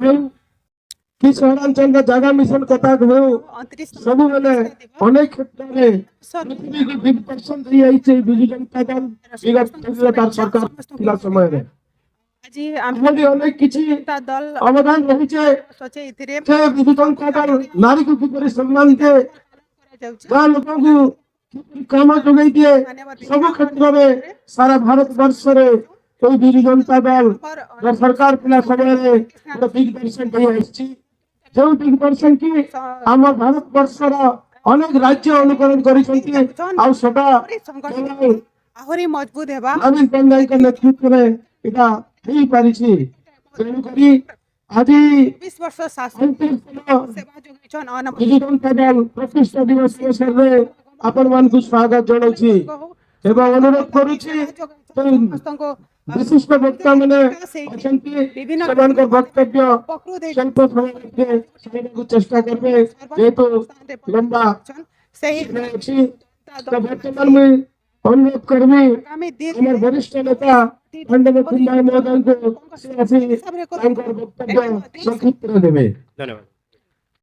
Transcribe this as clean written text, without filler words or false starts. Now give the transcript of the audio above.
कि सहरांचल जगह मिशन कथा कहूँ सब बेले अनेक क्षेत्र में पृथ्वी को दिग्दर्शन दी जाइए बिजु जनता दल विगत तार सरकार थिला समय रे আজি हमरी अनेक किछि दल अवदान रही छे सोचे इथिरे से बिजु जनता दल नारी को किपरि सम्मान दे गाँ लोगों को किपरि काम जोगाई दिए सब क्षेत्र में सारा भारत वर्ष रे कोई बिजु जनता दल सरकार थिला समय रे दिग्दर्शन दी आइछि जो दिग्दर्शन की आम भारत वर्षर अनेक राज्य अनुकरण करिसंती आ सेटा आहुरी मजबूत हेबा नवीन पट्टनायक नेतृत्व में इटा हेई पारिछि तेणु करी आज 20 वर्ष शासन सेवा जोगिछन अन बिजु जनता दल प्रतिष्ठा दिवस अवसर रे आपण मान को स्वागत जणाउछि एवं अनुरोध करूछि समस्तको विशिष्ट वक्ता मैंने विभिन्न वक्तव्य स्वल्प समय को चेष्टा करबे जेहेतु लंबा सही वर्तमान में अनुरोध करबी हमारे वरिष्ठ नेता खंडन कुमार महोदय को वक्तव्य संक्षिप्त देवे। धन्यवाद।